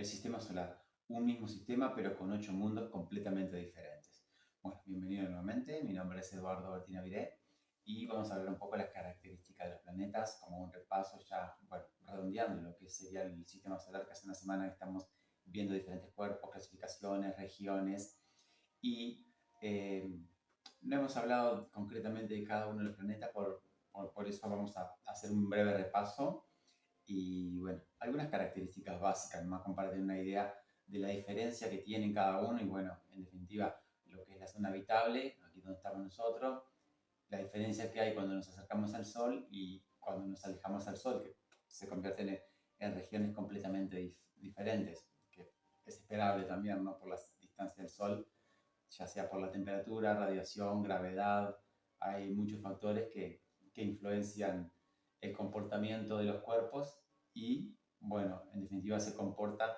el sistema solar. Un mismo sistema, pero con 8 mundos completamente diferentes. Bueno, bienvenido nuevamente. Mi nombre es Eduardo Bertina Viré y vamos a hablar un poco de las características de los planetas, como un repaso ya, bueno, redondeando lo que sería el sistema solar, que hace una semana que estamos viendo diferentes cuerpos, clasificaciones, regiones y no hemos hablado concretamente de cada uno de los planetas, por eso vamos a hacer un breve repaso y bueno, algunas características básicas, más como para tener una idea de la diferencia que tienen cada uno y bueno, en definitiva, lo que es la zona habitable, aquí donde estamos nosotros, la diferencia que hay cuando nos acercamos al Sol y cuando nos alejamos al Sol, que se convierten en regiones completamente diferentes, que es esperable también, ¿no? Por la distancia del Sol, ya sea por la temperatura, radiación, gravedad, hay muchos factores que influencian el comportamiento de los cuerpos y, bueno, en definitiva se comporta,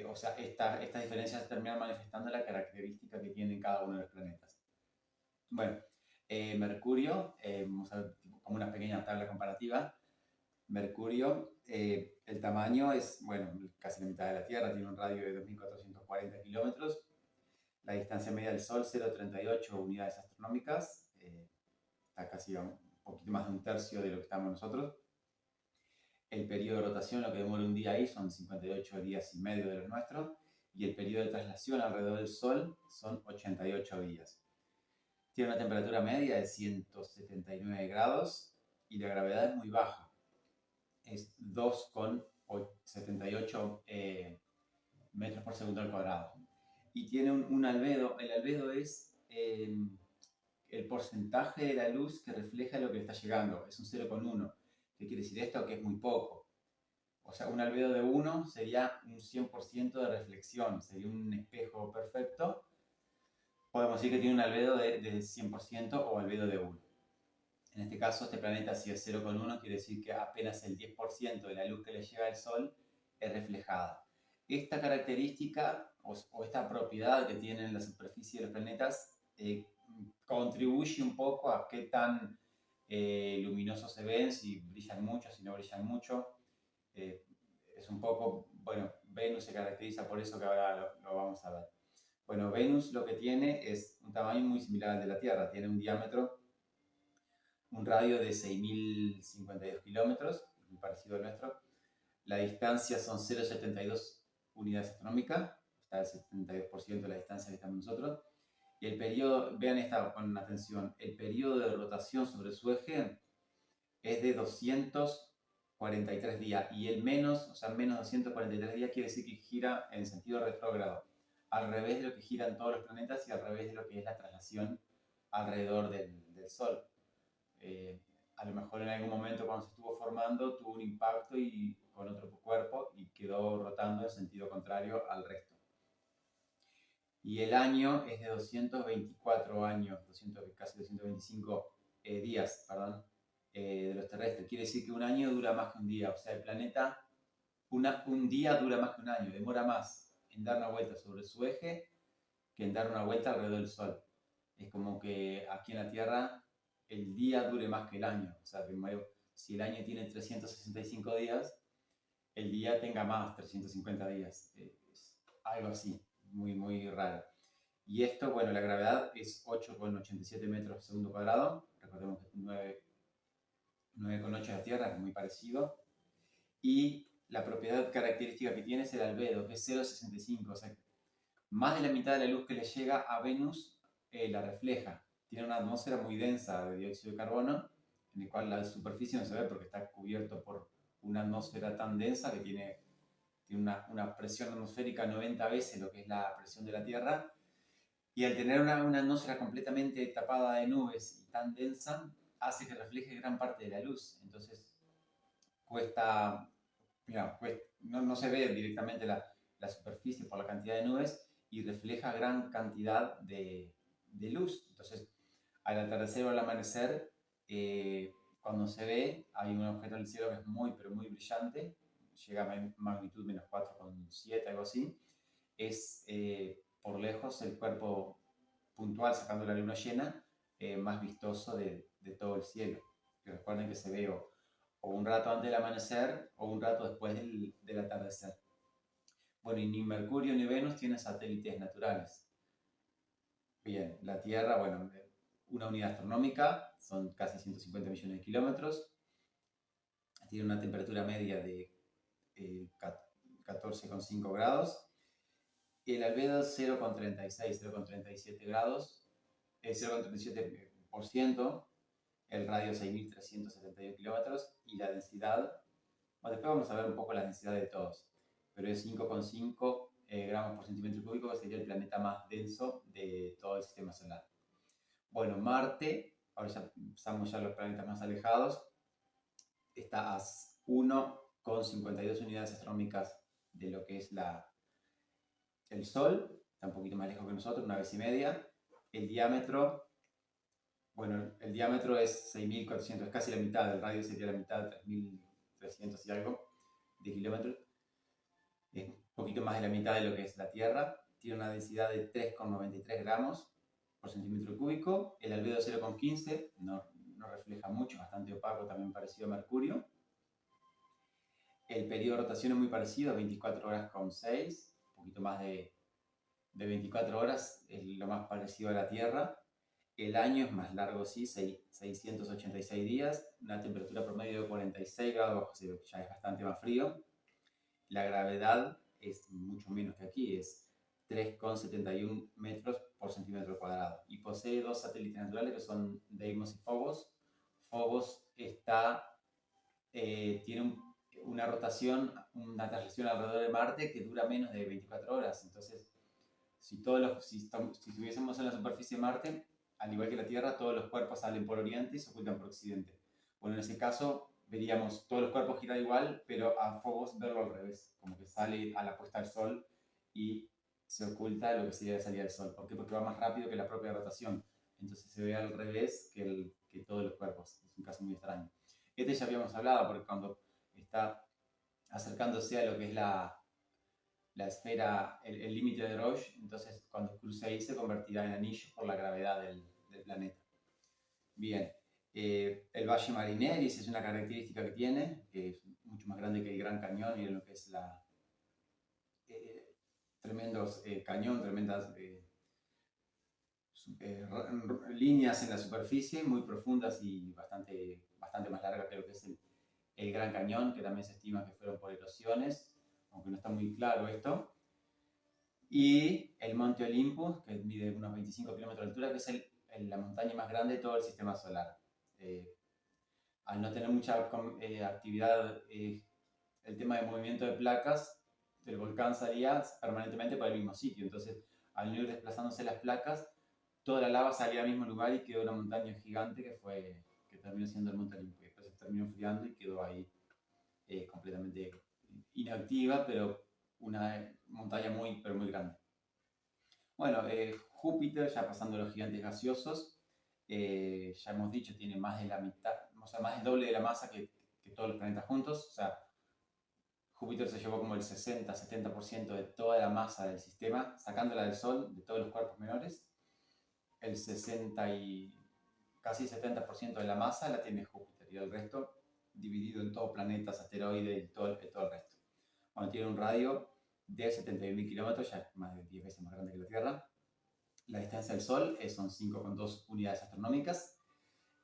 o sea, estas diferencias terminan manifestando la característica que tienen cada uno de los planetas. Bueno, Mercurio, vamos a ver como una pequeña tabla comparativa. Mercurio, el tamaño es, bueno, casi la mitad de la Tierra, tiene un radio de 2.440 kilómetros. La distancia media del Sol, 0,38 unidades astronómicas. Está casi un poquito más de un tercio de lo que estamos nosotros. El periodo de rotación, lo que demora un día ahí, son 58 días y medio de los nuestros. Y el periodo de traslación alrededor del Sol son 88 días. Tiene una temperatura media de 179 grados y la gravedad es muy baja. Es 2,78 metros por segundo al cuadrado. Y tiene un albedo. El albedo es el porcentaje de la luz que refleja lo que le está llegando. Es un 0,1. ¿Qué quiere decir esto? Que es muy poco. O sea, un albedo de 1 sería un 100% de reflexión, sería un espejo perfecto. Podemos decir que tiene un albedo de 100% o albedo de 1. En este caso, este planeta, si es 0,1, quiere decir que apenas el 10% de la luz que le llega al Sol es reflejada. Esta característica o esta propiedad que tienen la superficie de los planetas contribuye un poco a qué tan luminosos se ven, si brillan mucho, si no brillan mucho. Es un poco, bueno, Venus se caracteriza por eso, que ahora lo vamos a ver. Bueno, Venus lo que tiene es un tamaño muy similar al de la Tierra, tiene un diámetro, un radio de 6.052 kilómetros, muy parecido al nuestro. La distancia son 0,72 unidades astronómicas, está el 72% de la distancia que estamos nosotros. Y el periodo, vean esta con atención, el periodo de rotación sobre su eje es de 243 días. Y el menos, o sea, menos 243 días quiere decir que gira en sentido retrógrado, al revés de lo que giran todos los planetas y al revés de lo que es la traslación alrededor del Sol. A lo mejor en algún momento cuando se estuvo formando tuvo un impacto con otro cuerpo y quedó rotando en sentido contrario al resto. Y el año es de 224 años, casi 225 días, perdón, de los terrestres. Quiere decir que un año dura más que un día. O sea, el planeta, un día dura más que un año, demora más en dar una vuelta sobre su eje que en dar una vuelta alrededor del Sol. Es como que aquí en la Tierra el día dure más que el año. O sea, primero, si el año tiene 365 días, el día tenga más, 350 días. Es algo así, muy, muy raro. Y esto, bueno, la gravedad es 8,87 metros por segundo cuadrado. Recordemos que es 9,8 de la Tierra, es muy parecido. Y la propiedad característica que tiene es el albedo, que es 0,65. O sea, más de la mitad de la luz que le llega a Venus la refleja. Tiene una atmósfera muy densa de dióxido de carbono, en el cual la superficie no se ve porque está cubierto por una atmósfera tan densa que tiene una presión atmosférica 90 veces lo que es la presión de la Tierra. Y al tener una atmósfera completamente tapada de nubes y tan densa, hace que refleje gran parte de la luz. Entonces, no se ve directamente la superficie por la cantidad de nubes y refleja gran cantidad de luz. Entonces, al atardecer o al amanecer, cuando se ve, hay un objeto en el cielo que es muy, pero muy brillante, llega a magnitud menos 4,7, algo así. Es por lejos el cuerpo puntual, sacando la luna llena, más vistoso de todo el cielo. Que recuerden que se ve o un rato antes del amanecer o un rato después del atardecer. Bueno, y ni Mercurio ni Venus tienen satélites naturales. Bien, la Tierra, bueno, una unidad astronómica, son casi 150 millones de kilómetros, tiene una temperatura media de 14,5 grados, el albedo es 0,36, 0,37 grados, 0,37%, el radio 6.372 kilómetros y la densidad, bueno, después vamos a ver un poco la densidad de todos, pero es 5,5 gramos por centímetro cúbico, que sería el planeta más denso de todo el sistema solar. Bueno, Marte, ahora ya pasamos ya a los planetas más alejados, está a 1,52 unidades astronómicas de lo que es el Sol, está un poquito más lejos que nosotros, una vez y media. El diámetro, bueno, el diámetro es 6.400, es casi la mitad, el radio sería la mitad, 3.300 y algo de kilómetros. Es un poquito más de la mitad de lo que es la Tierra. Tiene una densidad de 3,93 gramos por centímetro cúbico. El albedo 0,15, no refleja mucho, bastante opaco, también parecido a Mercurio. El periodo de rotación es muy parecido, 24 horas con 6, un poquito más de 24 horas, es lo más parecido a la Tierra. El año es más largo, sí, 686 días, una temperatura promedio de 46 grados bajo cero, ya es bastante más frío. La gravedad es mucho menos que aquí, es 3,71 metros por centímetro cuadrado. Y posee dos satélites naturales que son Deimos y Phobos. Phobos tiene una rotación, una traslación alrededor de Marte que dura menos de 24 horas. Entonces, si estuviésemos en la superficie de Marte, al igual que la Tierra, todos los cuerpos salen por oriente y se ocultan por occidente. Bueno, en ese caso veríamos todos los cuerpos girar igual, pero a Phobos verlo al revés, como que sale a la puesta del Sol y se oculta lo que sería la salida del Sol. ¿Por qué? Porque va más rápido que la propia rotación. Entonces se ve al revés que todos los cuerpos. Es un caso muy extraño. Este ya habíamos hablado, porque cuando está acercándose a lo que es la esfera, el límite de Roche, entonces cuando cruce ahí se convertirá en anillo por la gravedad del planeta. Bien, el Valle Marineris es una característica que tiene, que es mucho más grande que el Gran Cañón y en lo que es tremendos cañón, tremendas líneas en la superficie, muy profundas y bastante más largas que lo que es el Gran Cañón, que también se estima que fueron por erosiones, aunque no está muy claro esto. Y el Monte Olympus, que mide unos 25 kilómetros de altura, que es la montaña más grande de todo el sistema solar. Al no tener mucha actividad, el tema de movimiento de placas del volcán salía permanentemente por el mismo sitio. Entonces, al no ir desplazándose las placas, toda la lava salía al mismo lugar y quedó una montaña gigante que terminó siendo el Monte Olympus. Después se terminó enfriando y quedó ahí completamente inactiva, pero una montaña pero muy grande. Bueno, Júpiter, ya pasando a los gigantes gaseosos, ya hemos dicho, tiene más de la mitad, o sea, más del doble de la masa que todos los planetas juntos. O sea, Júpiter se llevó como el 60-70% de toda la masa del sistema, sacándola del Sol, de todos los cuerpos menores. El 60 y casi 70% de la masa la tiene Júpiter y el resto dividido en todos planetas, asteroides y todo el resto. Bueno, tiene un radio de 71.000 kilómetros, ya es más de 10 veces más grande que la Tierra. La distancia del Sol son 5,2 unidades astronómicas.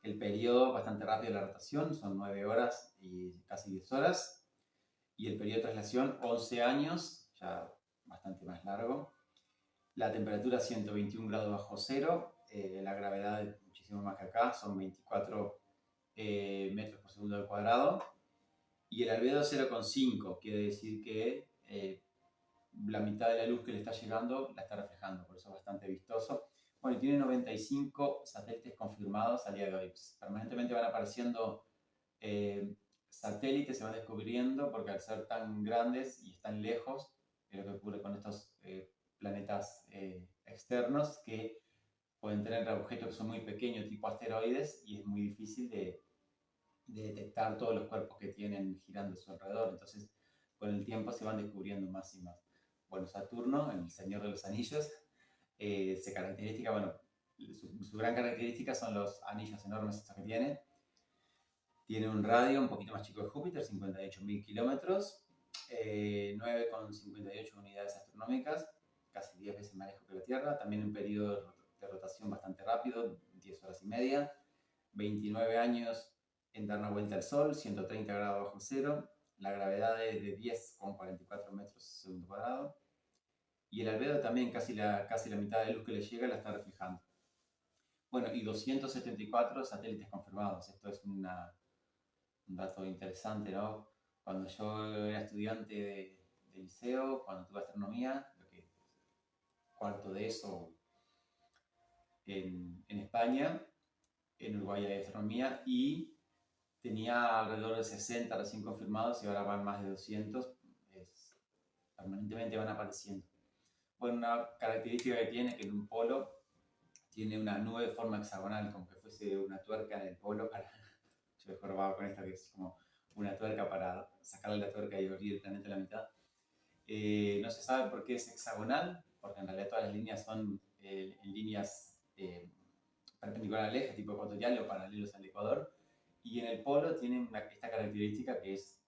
El periodo bastante rápido de la rotación son 9 horas y casi 10 horas. Y el periodo de traslación 11 años, ya bastante más largo. La temperatura 121 grados bajo cero. La gravedad es muchísimo más que acá, son 24 metros por segundo al cuadrado. Y el albedo 0,5, quiere decir que la mitad de la luz que le está llegando la está reflejando, por eso es bastante vistoso. Bueno, y tiene 95 satélites confirmados al día de hoy. Permanentemente van apareciendo satélites, se van descubriendo, porque al ser tan grandes y están lejos, es lo que ocurre con estos planetas externos, que pueden tener objetos que son muy pequeños, tipo asteroides, y es muy difícil de detectar todos los cuerpos que tienen girando a su alrededor. Entonces, con el tiempo se van descubriendo más y más. Bueno, Saturno, el Señor de los Anillos, se caracteriza, bueno, su gran característica son los anillos enormes estos que tiene. Tiene un radio un poquito más chico que Júpiter, 58.000 kilómetros. 9,58 unidades astronómicas, casi 10 veces más lejos que la Tierra, también un periodo de rotación bastante rápido, 10 horas y media, 29 años en dar una vuelta al Sol, 130 grados bajo cero, la gravedad es de 10,44 metros segundo cuadrado, y el albedo también casi la mitad de luz que le llega la está reflejando. Bueno, y 274 satélites confirmados. Esto es un dato interesante, ¿no? Cuando yo era estudiante de liceo, cuando tuve astronomía, lo que cuarto de eso en España, en Uruguay hay astronomía, y tenía alrededor de 60 recién confirmados y ahora van más de 200. Permanentemente van apareciendo. Bueno, una característica que tiene es que en un polo tiene una nube de forma hexagonal, como que fuese una tuerca en el polo para... Yo he jorobado con esto, que es como una tuerca para sacarle la tuerca y abrir el planeta a la mitad. No se sabe por qué es hexagonal, porque en realidad todas las líneas son en líneas perpendiculares al eje, tipo ecuatorial o paralelos al ecuador. Y en el polo tienen esta característica que es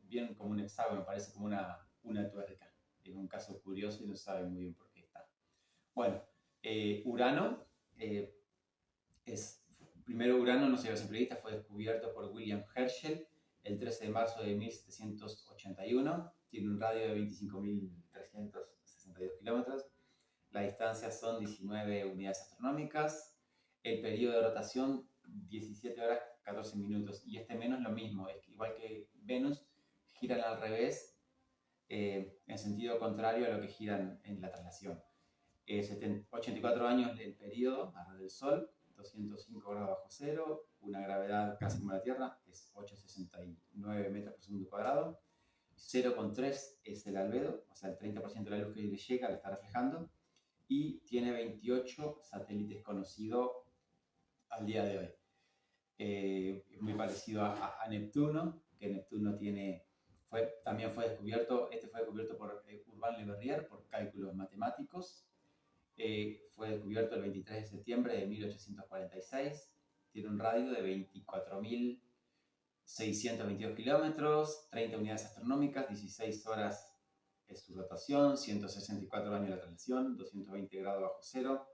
bien como un hexágono, parece como una tuerca. Es un caso curioso y no se sabe muy bien por qué está. Bueno, Urano primero Urano no se había siempre visto, fue descubierto por William Herschel el 13 de marzo de 1781. Tiene un radio de 25.362 kilómetros. La distancia son 19 unidades astronómicas. El periodo de rotación 17 horas 14 minutos. Y este menos lo mismo, es que igual que Venus, giran al revés en sentido contrario a lo que giran en la traslación. 84 años el periodo alrededor del Sol, 205 grados bajo cero, una gravedad casi como la Tierra, es 8,69 metros por segundo cuadrado. 0,3 es el albedo, o sea, el 30% de la luz que le llega la está reflejando, y tiene 28 satélites conocidos al día de hoy. Es muy parecido a Neptuno, que Neptuno también fue descubierto por Urbain Le Verrier por cálculos matemáticos. Fue descubierto el 23 de septiembre de 1846. Tiene un radio de 24.622 kilómetros, 30 unidades astronómicas, 16 horas es su rotación, 164 años la traslación, 220 grados bajo cero,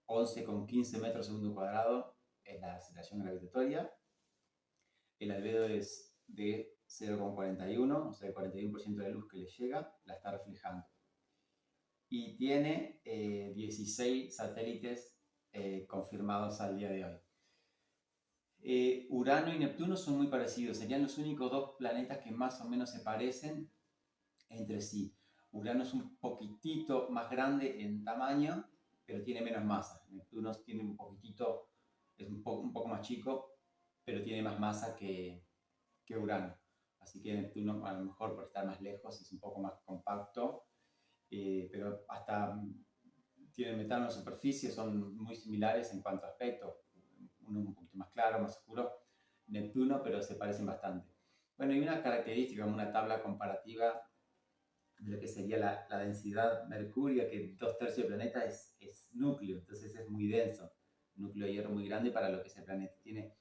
11,15 metros segundo cuadrado es la aceleración gravitatoria. El albedo es de 0,41, o sea, el 41% de la luz que le llega la está reflejando. Y tiene 16 satélites confirmados al día de hoy. Urano y Neptuno son muy parecidos, serían los únicos dos planetas que más o menos se parecen entre sí. Urano es un poquitito más grande en tamaño, pero tiene menos masa. Neptuno tiene es un poco más chico, pero tiene más masa que Urano. Así que Neptuno, a lo mejor por estar más lejos, es un poco más compacto, pero hasta tiene metano en superficie, son muy similares en cuanto a aspecto. Uno un poquito más claro, más oscuro, Neptuno, pero se parecen bastante. Bueno, hay una característica, una tabla comparativa de lo que sería la densidad mercuria, que 2/3 del planeta es núcleo, entonces es muy denso. Núcleo de hierro muy grande para lo que es el planeta. Tiene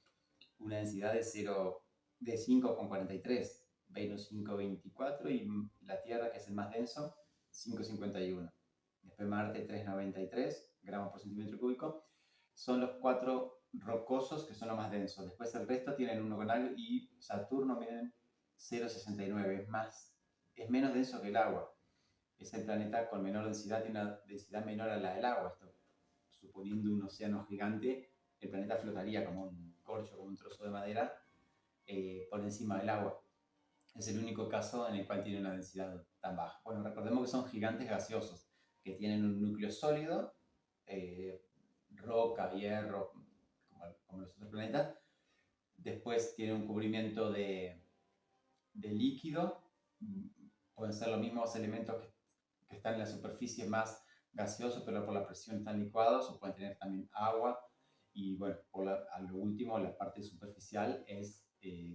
una densidad de 5,43, Venus 5,24 y la Tierra, que es el más denso, 5,51. Después Marte 3,93 gramos por centímetro cúbico. Son los 4 rocosos que son los más densos. Después el resto tienen 1 con algo y Saturno, miren, 0,69. Es menos denso que el agua. Es el planeta con menor densidad, tiene una densidad menor a la del agua. Esto, suponiendo un océano gigante, el planeta flotaría como un corcho, como un trozo de madera por encima del agua. Es el único caso en el cual tiene una densidad tan baja. Bueno, recordemos que son gigantes gaseosos, que tienen un núcleo sólido, roca, hierro, como los otros planetas. Después tiene un cubrimiento de líquido. Pueden ser los mismos elementos que están en la superficie más gaseosos, pero por la presión están licuados, o pueden tener también agua. Y bueno, a lo último, la parte superficial es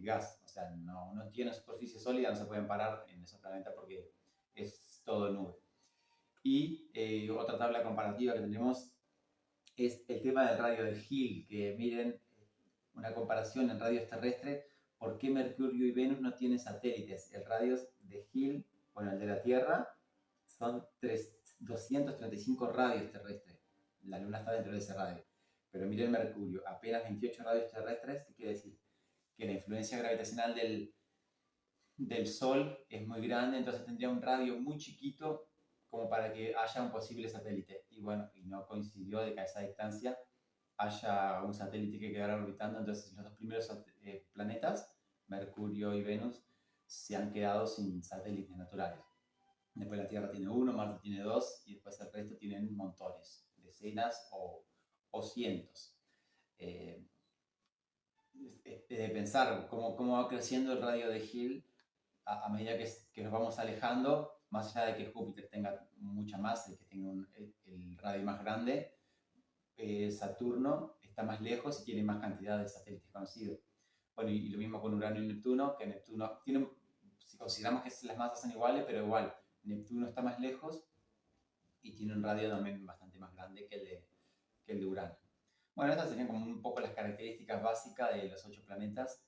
gas, o sea, no tiene superficie sólida, no se pueden parar en ese planeta porque es todo nube. Y otra tabla comparativa que tenemos es el tema del radio de Hill, que miren, una comparación en radios terrestres ¿por qué Mercurio y Venus no tienen satélites? El radio de Hill, bueno, el de la Tierra, son 235 radios terrestres. La Luna está dentro de ese radio. Pero miren Mercurio, apenas 28 radios terrestres. ¿Qué quiere decir? Que la influencia gravitacional del Sol es muy grande, entonces tendría un radio muy chiquito como para que haya un posible satélite. Y bueno, y no coincidió de que a esa distancia haya un satélite que quedara orbitando. Entonces los dos primeros planetas, Mercurio y Venus, se han quedado sin satélites naturales. Después la Tierra tiene uno, Marte tiene dos, y después el resto tienen montones, decenas o cientos. De pensar cómo va creciendo el radio de Hill a medida que nos vamos alejando, más allá de que Júpiter tenga mucha masa y que tenga el radio más grande, Saturno está más lejos y tiene más cantidad de satélites conocidos. Bueno, y lo mismo con Urano y Neptuno, que Neptuno tiene, si consideramos que las masas son iguales, pero igual, Neptuno está más lejos y tiene un radio también bastante más grande que el de Urano. Bueno, estas serían como un poco las características básicas de los 8 planetas,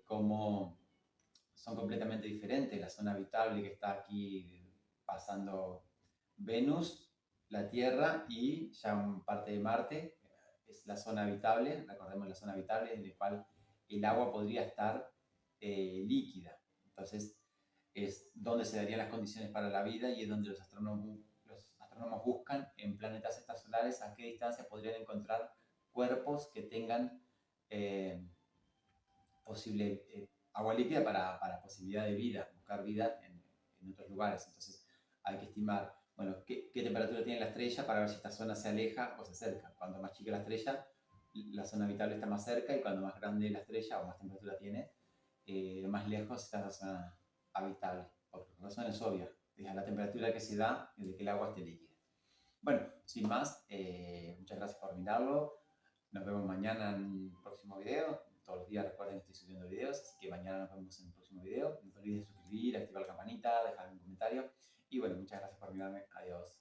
como son completamente diferentes. La zona habitable que está aquí pasando Venus, la Tierra y ya parte de Marte es la zona habitable. Recordemos la zona habitable en la cual el agua podría estar líquida. Entonces es donde se darían las condiciones para la vida y es donde los astrónomos buscan en planetas extrasolares a qué distancia podrían encontrar cuerpos que tengan posible agua líquida para posibilidad de vida, buscar vida en otros lugares. Entonces hay que estimar, bueno, qué temperatura tiene la estrella para ver si esta zona se aleja o se acerca. Cuanto más chica la estrella, la zona habitable está más cerca, y cuando más grande la estrella o más temperatura tiene, más lejos está la zona habitable, por razones obvias, es la temperatura que se da desde que el agua esté líquida. Bueno, sin más, muchas gracias por mirarlo. Nos vemos mañana en un próximo video. Todos los días recuerden que estoy subiendo videos, así que mañana nos vemos en el próximo video. No te olvides de suscribir, activar la campanita, dejar un comentario. Y bueno, muchas gracias por mirarme. Adiós.